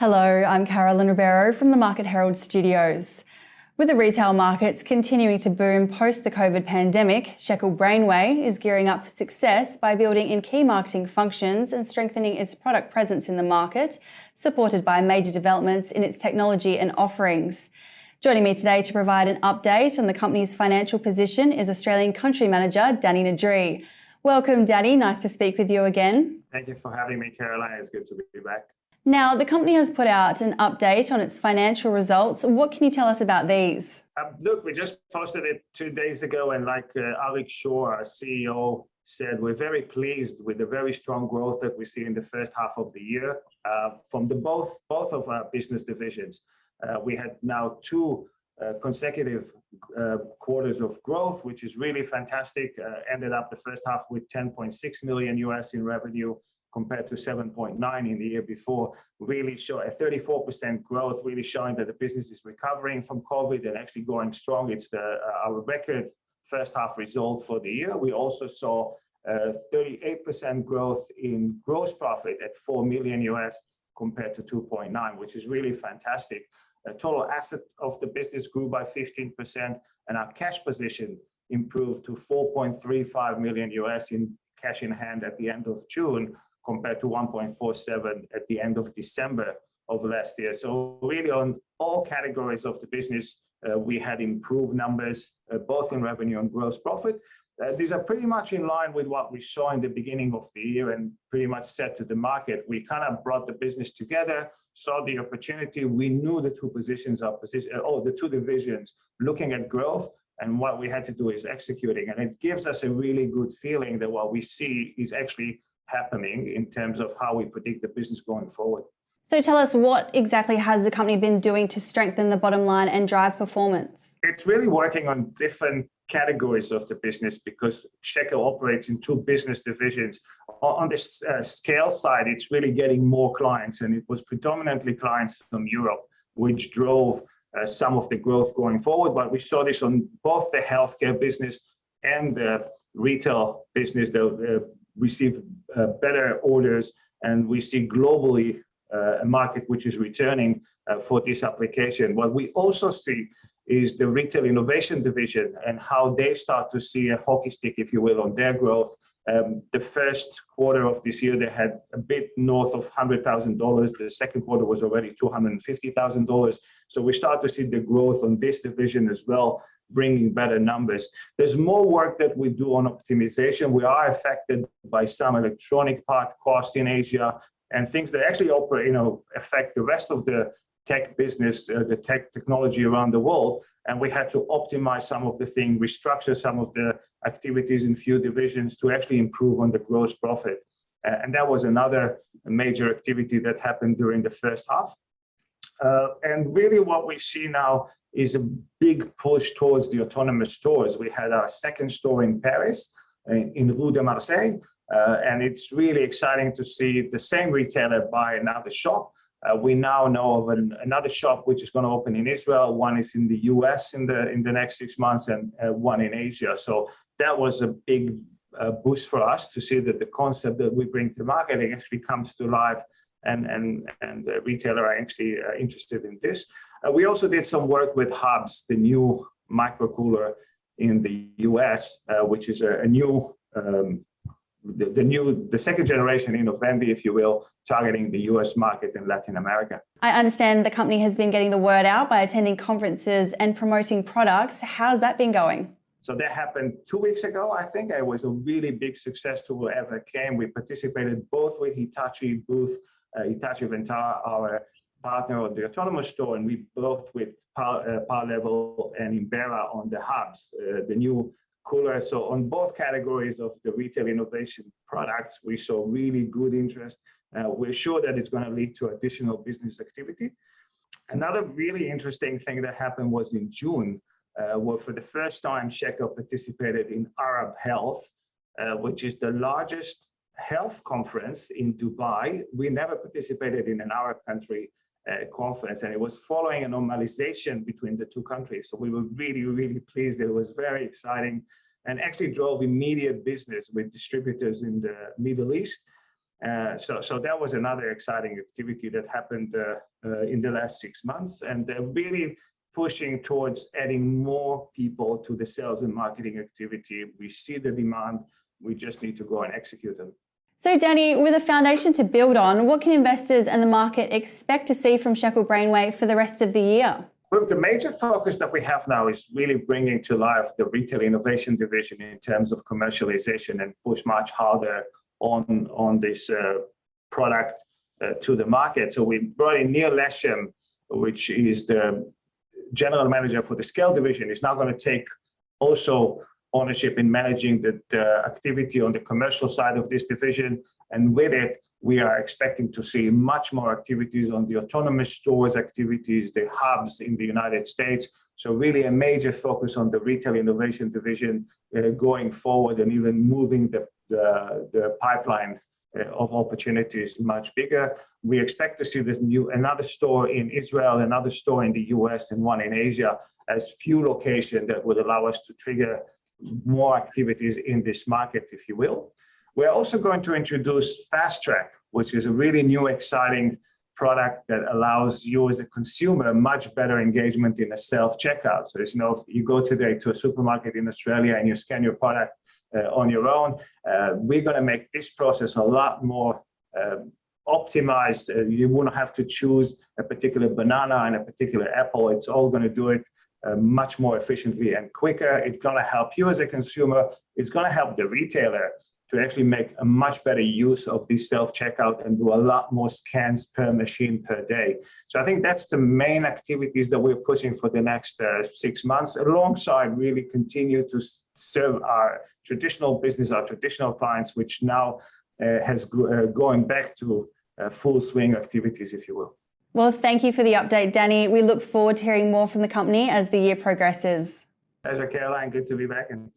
Hello, I'm Carolyn Ribeiro from the Market Herald Studios. With the retail markets continuing to boom post the COVID pandemic, Shekel Brainway is gearing up for success by building in key marketing functions and strengthening its product presence in the market, supported by major developments in its technology and offerings. Joining me today to provide an update on the company's financial position is Australian Country Manager Danny Nadri. Welcome, Danny. Nice to speak with you again. Thank you for having me, Caroline. It's good to be back. Now, the company has put out an update on its financial results. What can you tell us about these? Look, we just posted it 2 days ago, and like Alex Shaw, our CEO, said, we're very pleased with the very strong growth that we see in the first half of the year from both of our business divisions. We had now two consecutive quarters of growth, which is really fantastic. Ended up the first half with $10.6 million US in revenue, compared to 7.9 in the year before. Really show a 34% growth, really showing that the business is recovering from COVID and actually going strong. It's our record first half result for the year. We also saw 38% growth in gross profit at $4 million US compared to 2.9, which is really fantastic. Total asset of the business grew by 15%, and our cash position improved to $4.35 million US in cash in hand at the end of June, compared to 1.47 at the end of December of last year. So really on all categories of the business, we had improved numbers, both in revenue and gross profit. These are pretty much in line with what we saw in the beginning of the year and pretty much said to the market. We kind of brought the business together, saw the opportunity. We knew the two divisions looking at growth, and what we had to do is executing. And it gives us a really good feeling that what we see is actually happening in terms of how we predict the business going forward. So tell us, what exactly has the company been doing to strengthen the bottom line and drive performance? It's really working on different categories of the business because Shekel operates in two business divisions. On the scale side, it's really getting more clients, and it was predominantly clients from Europe, which drove some of the growth going forward. But we saw this on both the healthcare business and the retail business. Receive better orders, and we see globally a market which is returning for this application. What we also see is the retail innovation division and how they start to see a hockey stick, if you will, on their growth. The first quarter of this year, they had a bit north of $100,000. The second quarter was already $250,000. So we start to see the growth on this division as well, bringing better numbers. There's more work that we do on optimization. We are affected by some electronic part cost in Asia and things that actually affect the rest of the tech business, the technology around the world. And we had to optimize some of the things, restructure some of the activities in few divisions to actually improve on the gross profit. And that was another major activity that happened during the first half. And really what we see now is a big push towards the autonomous stores. We had our second store in Paris, in Rue de Marseille, and it's really exciting to see the same retailer buy another shop. We now know of another shop which is going to open in Israel. One is in the US in the next 6 months, and one in Asia. So that was a big boost for us to see that the concept that we bring to market actually comes to life, and the retailer are actually interested in this. We also did some work with Hubs, the new micro cooler in the US, which is a new, the second generation Innovendi, if you will, targeting the US market and Latin America. I understand the company has been getting the word out by attending conferences and promoting products. How's that been going? So that happened 2 weeks ago, I think. It was a really big success to whoever came. We participated both with Hitachi booth, Hitachi Vantara, our partner of the autonomous store, and we both with Power Level and Imbera on the Hubs, the new cooler. So on both categories of the retail innovation products, we saw really good interest. We're sure that it's going to lead to additional business activity. Another really interesting thing that happened was in June, where for the first time Shekel participated in Arab Health, which is the largest health conference in Dubai. We never participated in an Arab country conference, and it was following a normalization between the two countries. So we were really, really pleased. It was very exciting and actually drove immediate business with distributors in the Middle East. So that was another exciting activity that happened in the last 6 months, and they're really pushing towards adding more people to the sales and marketing activity. We see the demand, we just need to go and execute them. So Danny, with a foundation to build on, what can investors and the market expect to see from Shekel Brainwave for the rest of the year? Look, the major focus that we have now is really bringing to life the retail innovation division in terms of commercialization and push much harder on this product to the market. So we brought in Neil Lesham, which is the general manager for the Scale division, is now going to take also ownership in managing the activity on the commercial side of this division. And with it, we are expecting to see much more activities on the autonomous stores activities, the hubs in the United States. So really a major focus on the retail innovation division going forward, and even moving the pipeline of opportunities much bigger. We expect to see another store in Israel, another store in the US, and one in Asia as few locations that would allow us to trigger more activities in this market, if you will. We're also going to introduce Fast Track, which is a really new, exciting product that allows you as a consumer much better engagement in a self-checkout. So if you go today to a supermarket in Australia and you scan your product on your own, we're going to make this process a lot more optimized. You won't have to choose a particular banana and a particular apple. It's all going to do it much more efficiently and quicker. It's going to help you as a consumer. It's going to help the retailer to actually make a much better use of this self-checkout and do a lot more scans per machine per day. So I think that's the main activities that we're pushing for the next 6 months, alongside really continue to serve our traditional business, our traditional clients, which now has going back to full swing activities, if you will. Well, thank you for the update, Danny. We look forward to hearing more from the company as the year progresses. Pleasure, Caroline. Good to be back. And